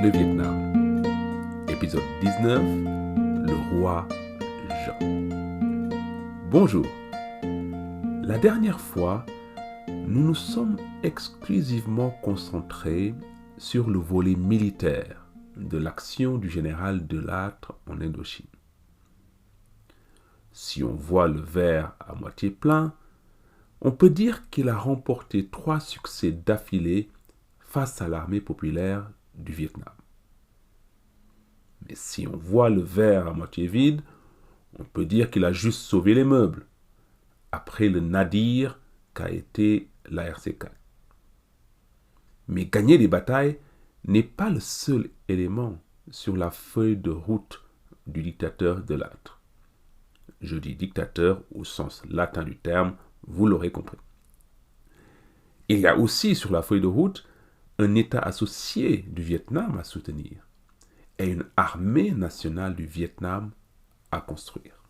le Vietnam. Épisode 19, le roi Jean. Bonjour. La dernière fois, nous nous sommes exclusivement concentrés sur le volet militaire de l'action du général De Lattre en Indochine. Si on voit le verre à moitié plein, on peut dire qu'il a remporté 3 succès d'affilée face à l'armée populaire du Vietnam. Mais si on voit le verre à moitié vide, on peut dire qu'il a juste sauvé les meubles, après le nadir qu'a été la RC4. Mais gagner des batailles n'est pas le seul élément sur la feuille de route du dictateur De Lattre. Je dis dictateur au sens latin du terme, vous l'aurez compris. Il y a aussi sur la feuille de route un État associé du Vietnam à soutenir et une armée nationale du Vietnam à construire.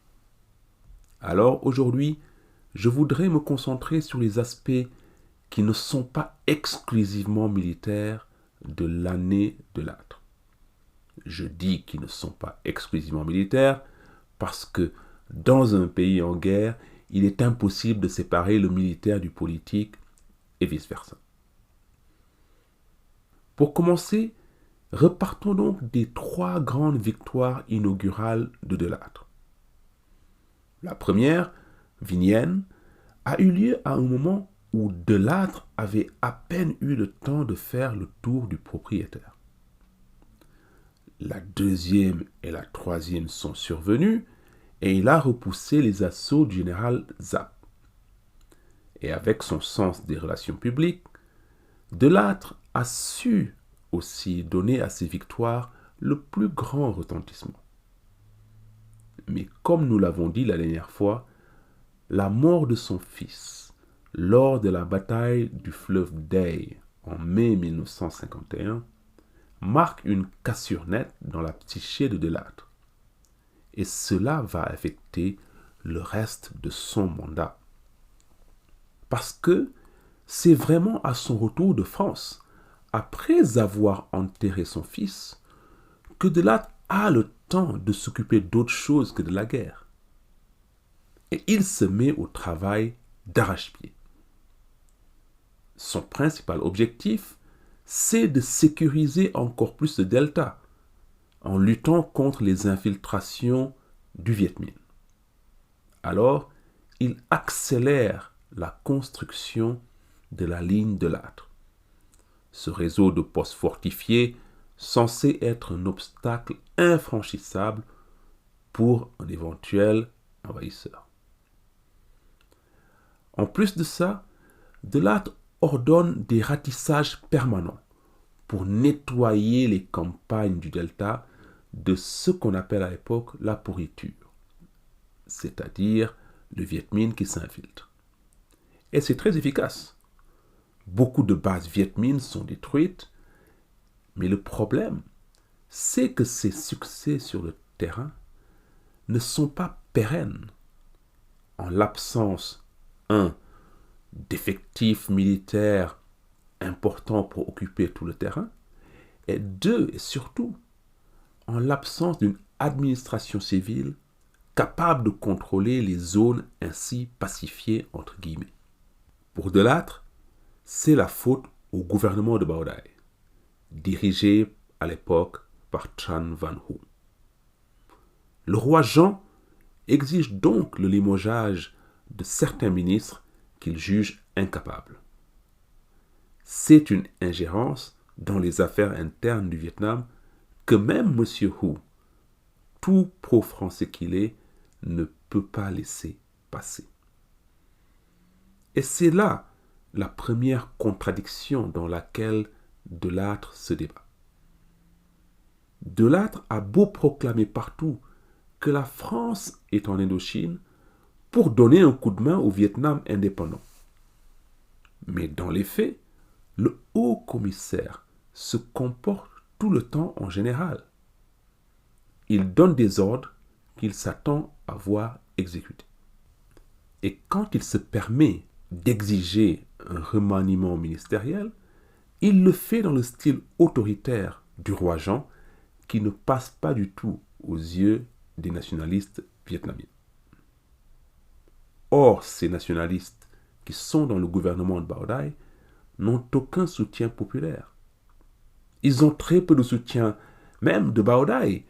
Alors aujourd'hui, je voudrais me concentrer sur les aspects qui ne sont pas exclusivement militaires de l'année De Lattre. Je dis qu'ils ne sont pas exclusivement militaires parce que dans un pays en guerre, il est impossible de séparer le militaire du politique et vice-versa. Pour commencer, repartons donc des 3 grandes victoires inaugurales de Lattre. La première, Vignène, a eu lieu à un moment où De Lattre avait à peine eu le temps de faire le tour du propriétaire. La deuxième et la troisième sont survenues et il a repoussé les assauts du général Giap. Et avec son sens des relations publiques, De Lattre a su aussi donner à ses victoires le plus grand retentissement. Mais comme nous l'avons dit la dernière fois, la mort de son fils lors de la bataille du fleuve Dey en mai 1951 marque une cassure nette dans la psyché de Lattre. Et cela va affecter le reste de son mandat. Parce que c'est vraiment à son retour de France, après avoir enterré son fils, que De Lattre a le temps de s'occuper d'autre chose que de la guerre. Et il se met au travail d'arrache-pied. Son principal objectif, c'est de sécuriser encore plus le delta, en luttant contre les infiltrations du Viet Minh. Alors, il accélère la construction de la ligne De Lattre. Ce réseau de postes fortifiés censé être un obstacle infranchissable pour un éventuel envahisseur. En plus de ça, De Lattre ordonne des ratissages permanents pour nettoyer les campagnes du delta de ce qu'on appelle à l'époque la pourriture, c'est-à-dire le Viet Minh qui s'infiltre. Et c'est très efficace. Beaucoup de bases Viet Minh sont détruites, mais le problème, c'est que ces succès sur le terrain ne sont pas pérennes. En l'absence, 1, d'effectifs militaires importants pour occuper tout le terrain, et 2, et surtout, en l'absence d'une administration civile capable de contrôler les zones ainsi pacifiées entre guillemets. Pour De Lattre, c'est la faute au gouvernement de Bảo Đại, dirigé à l'époque par Tran Van Hu. Le roi Jean exige donc le limogeage de certains ministres qu'il juge incapables. C'est une ingérence dans les affaires internes du Vietnam que même M. Hu, tout pro-français qu'il est, ne peut pas laisser passer. Et c'est là la première contradiction dans laquelle De Lattre se débat. De Lattre a beau proclamer partout que la France est en Indochine pour donner un coup de main au Vietnam indépendant. Mais dans les faits, le haut commissaire se comporte tout le temps en général. Il donne des ordres qu'il s'attend à voir exécutés. Et quand il se permet d'exiger un remaniement ministériel, il le fait dans le style autoritaire du roi Jean qui ne passe pas du tout aux yeux des nationalistes vietnamiens. Or, ces nationalistes qui sont dans le gouvernement de Bảo Đại n'ont aucun soutien populaire. Ils ont très peu de soutien, même de Bảo Đại,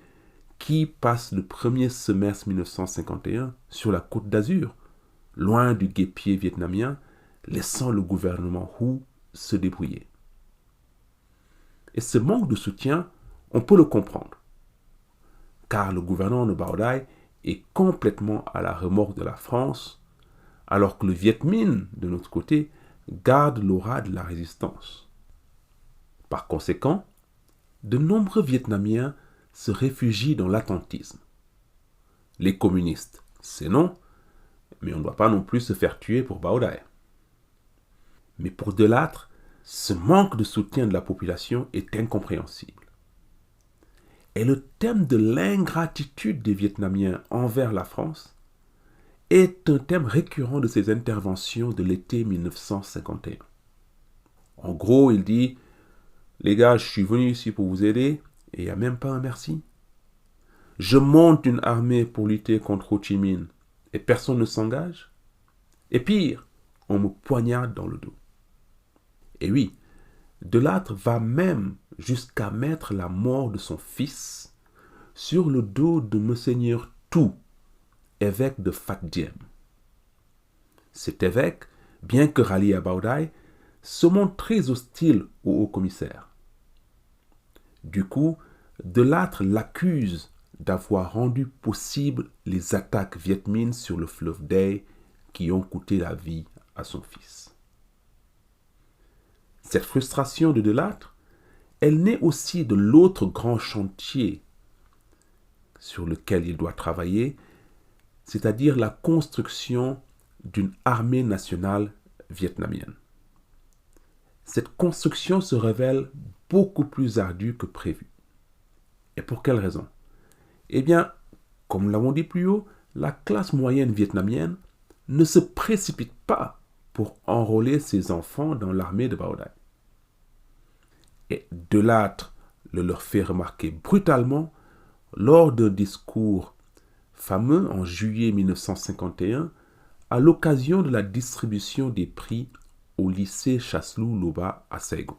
qui passe le premier semestre 1951 sur la Côte d'Azur, loin du guêpier vietnamien, laissant le gouvernement Hue se débrouiller. Et ce manque de soutien, on peut le comprendre, car le gouvernement de Bảo Đại est complètement à la remorque de la France, alors que le Viet Minh, de notre côté, garde l'aura de la résistance. Par conséquent, de nombreux Vietnamiens se réfugient dans l'attentisme. Les communistes, c'est non, mais on ne doit pas non plus se faire tuer pour Bảo Đại. Mais pour De Lattre, ce manque de soutien de la population est incompréhensible. Et le thème de l'ingratitude des Vietnamiens envers la France est un thème récurrent de ses interventions de l'été 1951. En gros, il dit « Les gars, je suis venu ici pour vous aider et il n'y a même pas un merci. Je monte une armée pour lutter contre Ho Chi Minh et personne ne s'engage. Et pire, on me poignarde dans le dos. » Et oui, De Lattre va même jusqu'à mettre la mort de son fils sur le dos de Monseigneur Thu, évêque de Phat Diem. Cet évêque, bien que rallié à Bảo Đại, se montre très hostile au haut-commissaire. Du coup, De Lattre l'accuse d'avoir rendu possible les attaques Viet Minh sur le fleuve Day qui ont coûté la vie à son fils. Cette frustration de Lattre, elle naît aussi de l'autre grand chantier sur lequel il doit travailler, c'est-à-dire la construction d'une armée nationale vietnamienne. Cette construction se révèle beaucoup plus ardue que prévu. Et pour quelle raison? Eh bien, comme nous l'avons dit plus haut, la classe moyenne vietnamienne ne se précipite pas pour enrôler ses enfants dans l'armée de Bảo Đại. Et De Lattre le leur fait remarquer brutalement lors d'un discours fameux en juillet 1951 à l'occasion de la distribution des prix au lycée Chaslou Loba à Saigon.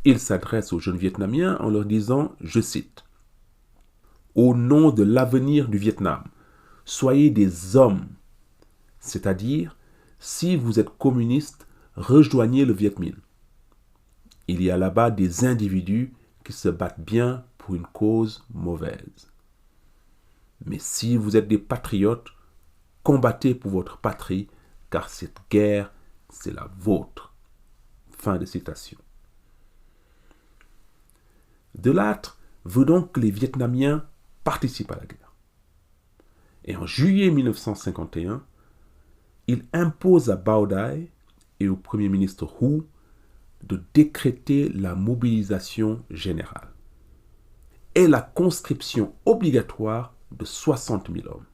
Il s'adresse aux jeunes Vietnamiens en leur disant, je cite, « Au nom de l'avenir du Vietnam, soyez des hommes, c'est-à-dire, si vous êtes communiste, rejoignez le Viet Minh. Il y a là-bas des individus qui se battent bien pour une cause mauvaise. Mais si vous êtes des patriotes, combattez pour votre patrie, car cette guerre, c'est la vôtre. » Fin de citation. De Lattre veut donc que les Vietnamiens participent à la guerre. Et en juillet 1951, il impose à Bảo Đại et au Premier ministre Hue de décréter la mobilisation générale et la conscription obligatoire de 60 000 hommes.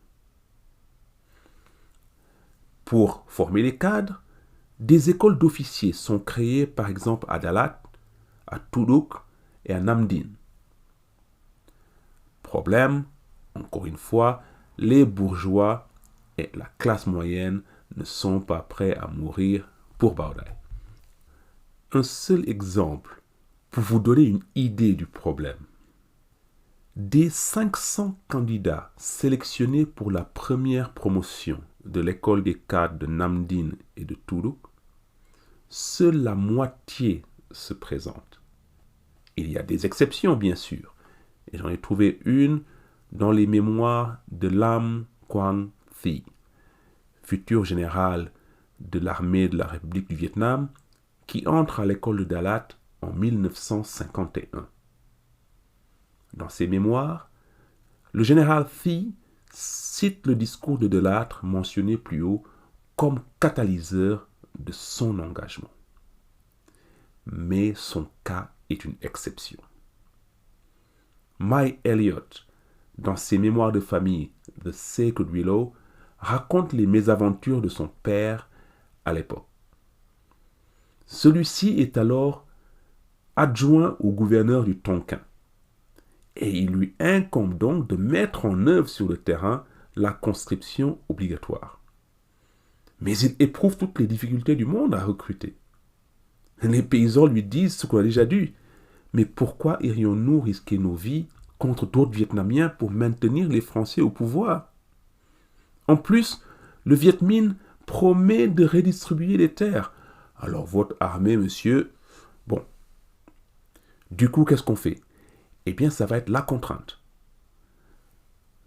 Pour former les cadres, des écoles d'officiers sont créées par exemple à Dalat, à Tu Duc et à Nam Dinh. Problème, encore une fois, les bourgeois et la classe moyenne ne sont pas prêts à mourir pour Bảo Đại. Un seul exemple pour vous donner une idée du problème. Des 500 candidats sélectionnés pour la première promotion de l'école des cadres de Nam Dinh et de Tu Duc, seule la moitié se présente. Il y a des exceptions, bien sûr, et j'en ai trouvé une dans les mémoires de Lam Quang Thi, futur général de l'armée de la République du Vietnam, qui entre à l'école de Dalat en 1951. Dans ses mémoires, le général Thi cite le discours de Lattre mentionné plus haut comme catalyseur de son engagement. Mais son cas est une exception. Mike Elliott, dans ses mémoires de famille The Sacred Willow, raconte les mésaventures de son père à l'époque. Celui-ci est alors adjoint au gouverneur du Tonkin. Et il lui incombe donc de mettre en œuvre sur le terrain la conscription obligatoire. Mais il éprouve toutes les difficultés du monde à recruter. Les paysans lui disent ce qu'on a déjà dit. Mais pourquoi irions-nous risquer nos vies contre d'autres Vietnamiens pour maintenir les Français au pouvoir? En plus, le Viet Minh promet de redistribuer les terres. Alors votre armée, monsieur, bon. Du coup, qu'est-ce qu'on fait? Eh bien, ça va être la contrainte.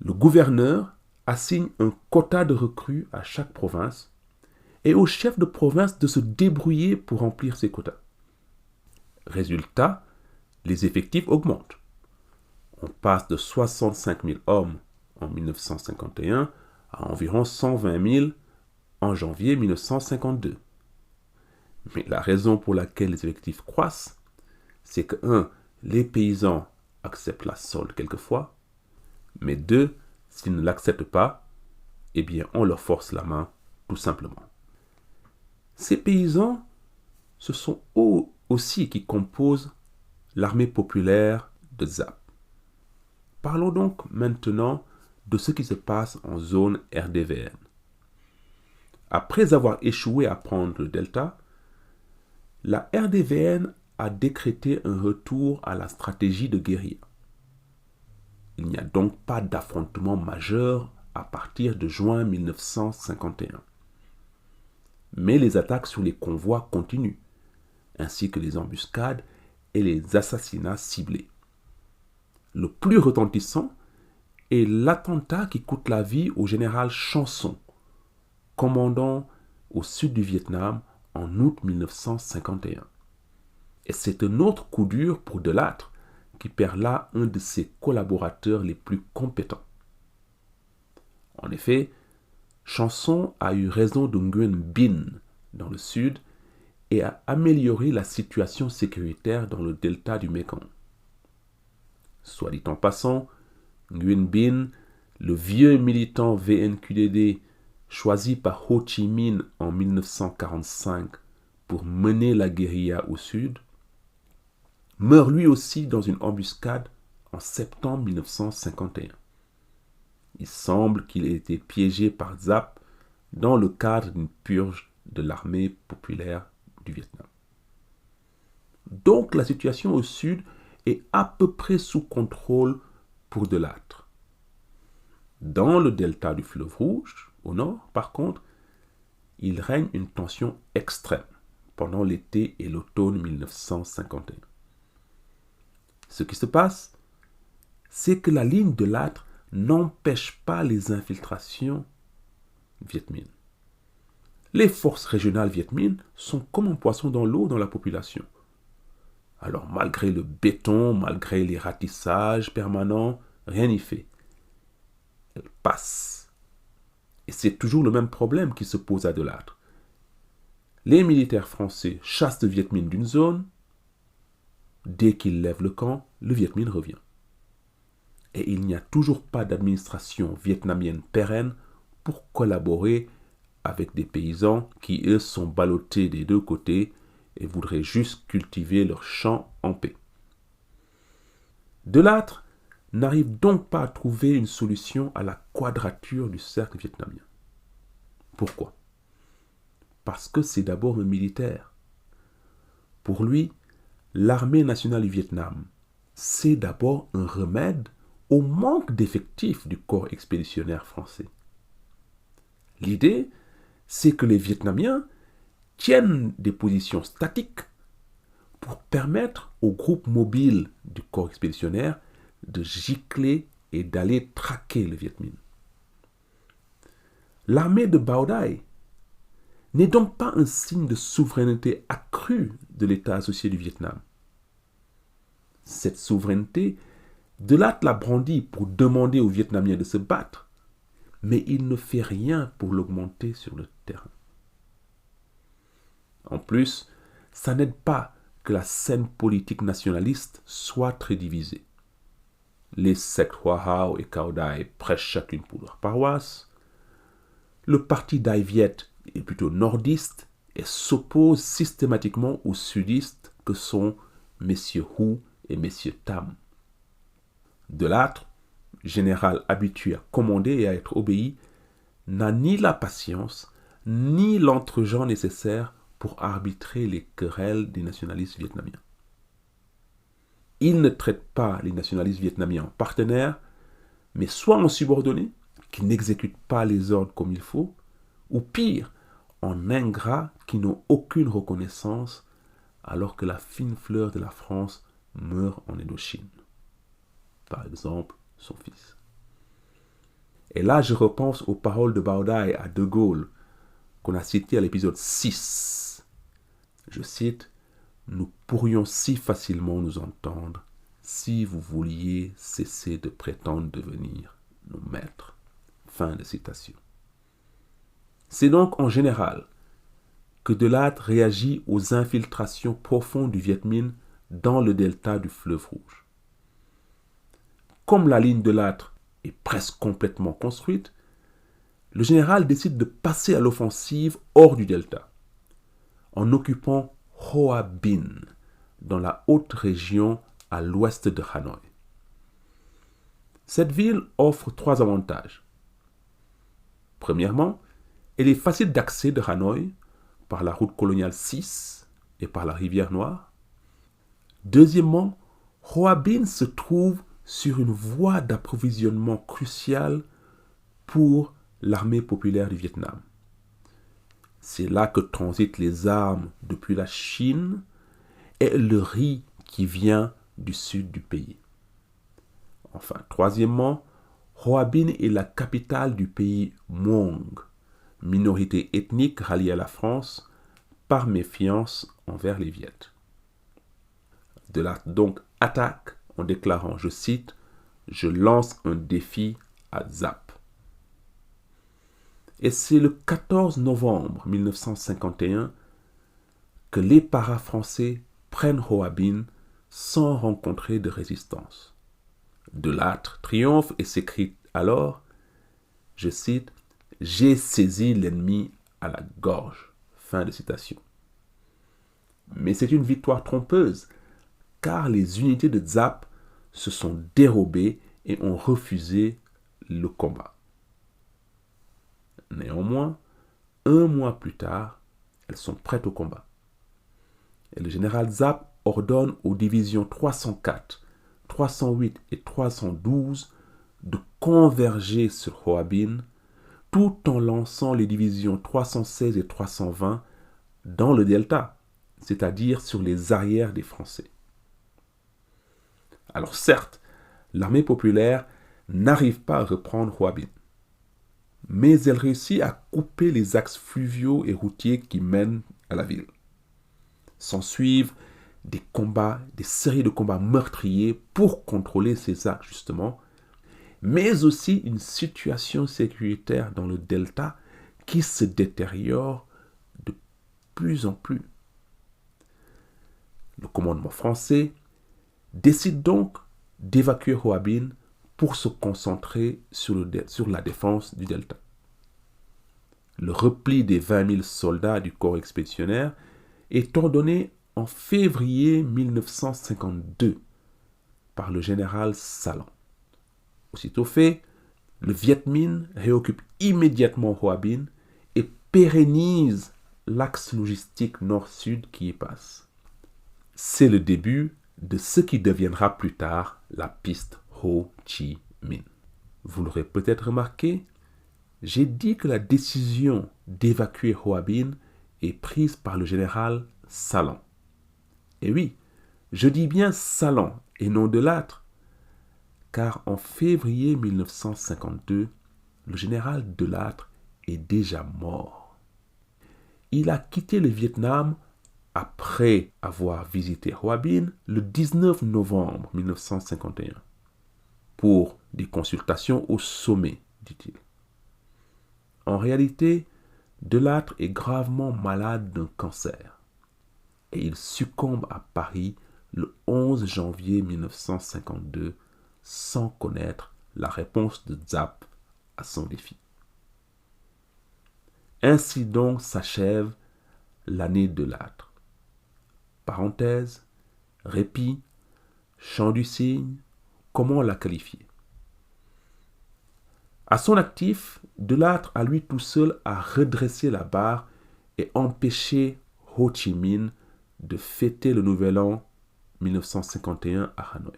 Le gouverneur assigne un quota de recrues à chaque province et au chef de province de se débrouiller pour remplir ces quotas. Résultat, les effectifs augmentent. On passe de 65 000 hommes en 1951 à environ 120 000 en janvier 1952. Mais la raison pour laquelle les effectifs croissent, c'est que 1. Les paysans acceptent la solde quelquefois, mais 2. S'ils ne l'acceptent pas, eh bien on leur force la main, tout simplement. Ces paysans, ce sont eux aussi qui composent l'armée populaire de ZAP. Parlons donc maintenant de ce qui se passe en zone RDVN. Après avoir échoué à prendre le delta, la RDVN a décrété un retour à la stratégie de guérilla. Il n'y a donc pas d'affrontement majeur à partir de juin 1951. Mais les attaques sur les convois continuent, ainsi que les embuscades et les assassinats ciblés. Le plus retentissant est l'attentat qui coûte la vie au général Chanson, commandant au sud du Vietnam en août 1951. Et c'est un autre coup dur pour Delattre, qui perd là un de ses collaborateurs les plus compétents. En effet, Chanson a eu raison de Nguyen Binh dans le sud et a amélioré la situation sécuritaire dans le delta du Mékong. Soit dit en passant, Nguyen Binh, le vieux militant VNQDD choisi par Ho Chi Minh en 1945 pour mener la guérilla au sud, meurt lui aussi dans une embuscade en septembre 1951. Il semble qu'il ait été piégé par ZAP dans le cadre d'une purge de l'armée populaire du Vietnam. Donc la situation au sud est à peu près sous contrôle pour Delattre. Dans le delta du fleuve Rouge, au nord, par contre, il règne une tension extrême pendant l'été et l'automne 1951. Ce qui se passe, c'est que la ligne de Delattre n'empêche pas les infiltrations Viet Minh. Les forces régionales Viet Minh sont comme un poisson dans l'eau dans la population. Alors malgré le béton, malgré les ratissages permanents, rien n'y fait. Elles passent. Et c'est toujours le même problème qui se pose à Delattre. Les militaires français chassent le Viet Minh d'une zone. Dès qu'ils lèvent le camp, le Viet Minh revient. Et il n'y a toujours pas d'administration vietnamienne pérenne pour collaborer avec des paysans qui, eux, sont ballottés des deux côtés et voudraient juste cultiver leurs champs en paix. Delattre n'arrive donc pas à trouver une solution à la quadrature du cercle vietnamien. Pourquoi? Parce que c'est d'abord un militaire. Pour lui, l'armée nationale du Vietnam, c'est d'abord un remède au manque d'effectifs du corps expéditionnaire français. L'idée, c'est que les Vietnamiens tiennent des positions statiques pour permettre aux groupes mobiles du corps expéditionnaire de gicler et d'aller traquer le Viet Minh. L'armée de Bao Dai n'est donc pas un signe de souveraineté accrue de l'État associé du Vietnam. Cette souveraineté, Delattre la brandit pour demander aux Vietnamiens de se battre, mais il ne fait rien pour l'augmenter sur le terrain. En plus, ça n'aide pas que la scène politique nationaliste soit très divisée. Les sectes Hoa Hao et Cao Dai prêchent chacune pour leur paroisse. Le parti Dai Viet est plutôt nordiste et s'oppose systématiquement aux sudistes que sont messieurs Hu et messieurs Tam. Delattre, général habitué à commander et à être obéi, n'a ni la patience, ni l'entre-gens nécessaires pour arbitrer les querelles des nationalistes vietnamiens. Il ne traite pas les nationalistes vietnamiens en partenaires, mais soit en subordonnés, qui n'exécutent pas les ordres comme il faut, ou pire, en ingrats qui n'ont aucune reconnaissance alors que la fine fleur de la France meurt en Indochine. Par exemple, son fils. Et là, je repense aux paroles de Bảo Đại à De Gaulle, qu'on a citées à l'épisode 6. Je cite, « Nous pourrions si facilement nous entendre si vous vouliez cesser de prétendre devenir nos maîtres. » Fin de citation. C'est donc en général que Delattre réagit aux infiltrations profondes du Viet Minh dans le delta du fleuve Rouge. Comme la ligne Delattre est presque complètement construite, le général décide de passer à l'offensive hors du delta, en occupant Hoa Binh, dans la haute région à l'ouest de Hanoï. Cette ville offre 3 avantages. Premièrement, elle est facile d'accès de Hanoï par la route coloniale 6 et par la rivière Noire. Deuxièmement, Hoa Binh se trouve sur une voie d'approvisionnement cruciale pour l'armée populaire du Vietnam. C'est là que transitent les armes depuis la Chine et le riz qui vient du sud du pays. Enfin, troisièmement, Hoa Binh est la capitale du pays Muong, minorité ethnique ralliée à la France par méfiance envers les Viettes. Delattre donc attaque en déclarant, je cite, « Je lance un défi à Giap ». Et c'est le 14 novembre 1951 que les paras français prennent Hoa Binh sans rencontrer de résistance. Delattre triomphe et s'écrie alors, je cite, « J'ai saisi l'ennemi à la gorge ». Fin de citation. Mais c'est une victoire trompeuse, car les unités de Giap se sont dérobées et ont refusé le combat. Néanmoins, 1 mois plus tard, elles sont prêtes au combat. Et le général Giap ordonne aux divisions 304, 308 et 312 de converger sur Hoa Binh, tout en lançant les divisions 316 et 320 dans le delta, c'est-à-dire sur les arrières des Français. Alors certes, l'armée populaire n'arrive pas à reprendre Hoa Binh, mais elle réussit à couper les axes fluviaux et routiers qui mènent à la ville. S'ensuivent des combats, des séries de combats meurtriers pour contrôler ces axes justement, mais aussi une situation sécuritaire dans le delta qui se détériore de plus en plus. Le commandement français décide donc d'évacuer Hoa Binh pour se concentrer sur la défense du delta. Le repli des 20 000 soldats du corps expéditionnaire est ordonné en février 1952 par le général Salan. Aussitôt fait, le Viet Minh réoccupe immédiatement Hoa Binh et pérennise l'axe logistique nord-sud qui y passe. C'est le début de ce qui deviendra plus tard la piste Ho Chi Minh. Vous l'aurez peut-être remarqué, j'ai dit que la décision d'évacuer Hoa Binh est prise par le général Salan. Et oui, je dis bien Salan et non Delattre, car en février 1952, le général Delattre est déjà mort. Il a quitté le Vietnam après avoir visité Hoa Binh le 19 novembre 1951 pour des consultations au sommet, dit-il. En réalité, Delattre est gravement malade d'un cancer et il succombe à Paris le 11 janvier 1952 sans connaître la réponse de Giap à son défi. Ainsi donc s'achève l'année Delattre. Parenthèse, répit, chant du cygne, comment la qualifier? À son actif, Delattre à lui tout seul a redressé la barre et empêché Ho Chi Minh de fêter le nouvel an 1951 à Hanoï.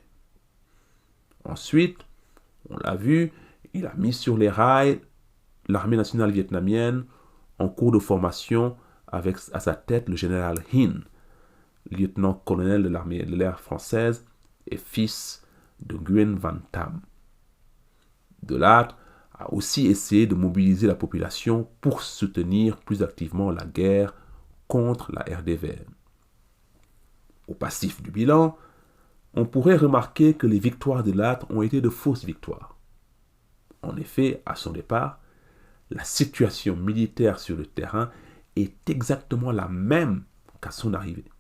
Ensuite, on l'a vu, il a mis sur les rails l'armée nationale vietnamienne en cours de formation avec à sa tête le général Hinh, lieutenant-colonel de l'armée de l'air française et fils de Nguyen Van Tam. Delattre a aussi essayé de mobiliser la population pour soutenir plus activement la guerre contre la RDVN. Au passif du bilan, on pourrait remarquer que les victoires de Delattre ont été de fausses victoires. En effet, à son départ, la situation militaire sur le terrain est exactement la même qu'à son arrivée.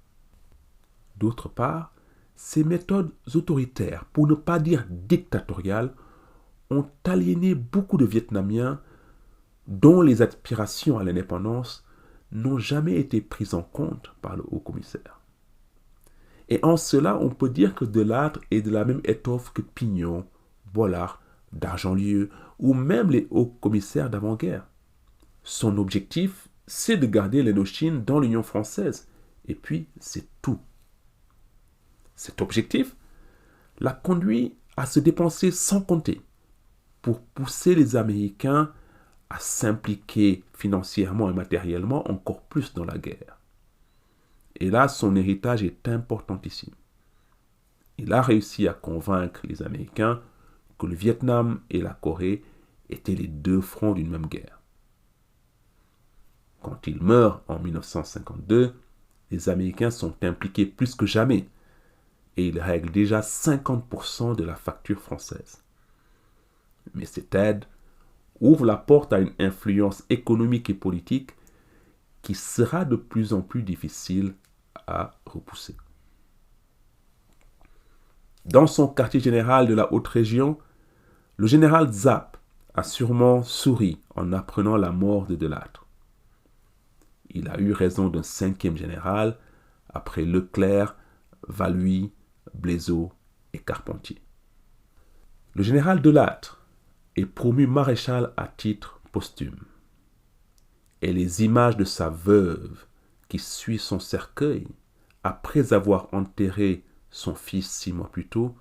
D'autre part, ces méthodes autoritaires, pour ne pas dire dictatoriales, ont aliéné beaucoup de Vietnamiens dont les aspirations à l'indépendance n'ont jamais été prises en compte par le haut-commissaire. Et en cela, on peut dire que Delattre est de la même étoffe que Pignon, Bollard, Dargentlieu ou même les hauts-commissaires d'avant-guerre. Son objectif, c'est de garder l'Indochine dans l'Union française. Et puis, c'est tout. Cet objectif l'a conduit à se dépenser sans compter pour pousser les Américains à s'impliquer financièrement et matériellement encore plus dans la guerre. Et là, son héritage est importantissime. Il a réussi à convaincre les Américains que le Vietnam et la Corée étaient les deux fronts d'une même guerre. Quand il meurt en 1952, les Américains sont impliqués plus que jamais et ils règlent déjà 50% de la facture française. Mais cette aide ouvre la porte à une influence économique et politique qui sera de plus en plus difficile à repousser. Dans son quartier général de la Haute-Région, le général Zapp a sûrement souri en apprenant la mort de Delattre. Il a eu raison d'un 5e général après Leclerc, Valluy, Blaiseau et Carpentier. Le général Delattre est promu maréchal à titre posthume. Et les images de sa veuve qui suit son cercueil après avoir enterré son fils 6 mois plus tôt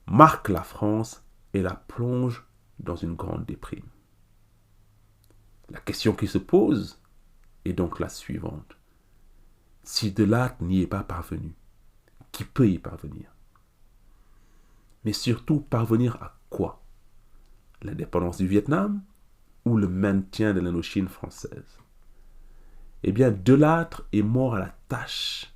marquent la France et la plongent dans une grande déprime. La question qui se pose est donc la suivante. Si Delattre n'y est pas parvenu, qui peut y parvenir? Mais surtout, parvenir à quoi? L'indépendance du Vietnam ou le maintien de l'Indochine française? Eh bien, Delattre est mort à la tâche,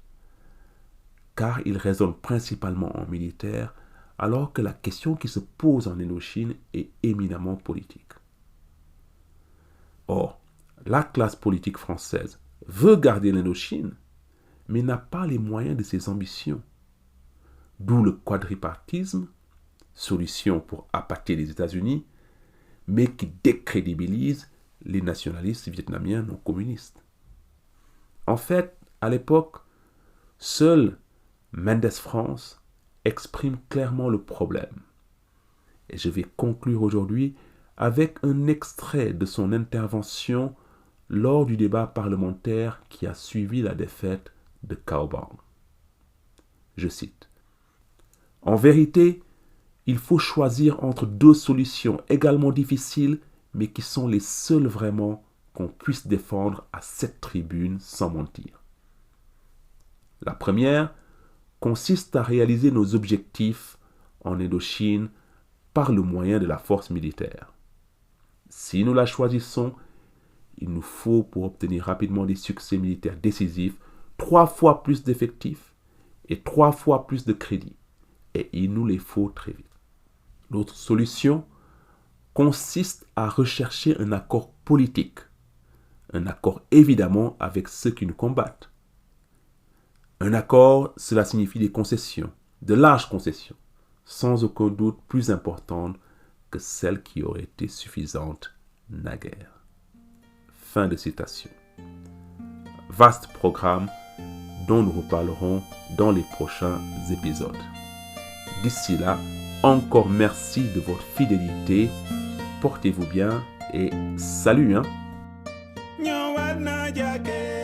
car il raisonne principalement en militaire, alors que la question qui se pose en Indochine est éminemment politique. Or, la classe politique française veut garder l'Indochine, mais n'a pas les moyens de ses ambitions. D'où le quadripartisme, solution pour appâter les États-Unis, mais qui décrédibilise les nationalistes vietnamiens non communistes. En fait, à l'époque, seul Mendes France exprime clairement le problème. Et je vais conclure aujourd'hui avec un extrait de son intervention lors du débat parlementaire qui a suivi la défaite de Cao Bang. Je cite. « En vérité, il faut choisir entre deux solutions également difficiles, mais qui sont les seules vraiment qu'on puisse défendre à cette tribune sans mentir. La première consiste à réaliser nos objectifs en Indochine par le moyen de la force militaire. Si nous la choisissons, il nous faut, pour obtenir rapidement des succès militaires décisifs, 3 fois plus d'effectifs et 3 fois plus de crédits. Et il nous les faut très vite. L'autre solution consiste à rechercher un accord politique. Un accord évidemment avec ceux qui nous combattent. Un accord, cela signifie des concessions, de larges concessions, sans aucun doute plus importantes que celles qui auraient été suffisantes naguère. » Fin de citation. Vaste programme, dont nous reparlerons dans les prochains épisodes. D'ici là, encore merci de votre fidélité. Portez-vous bien et salut, hein. Ñëwaat naa jaake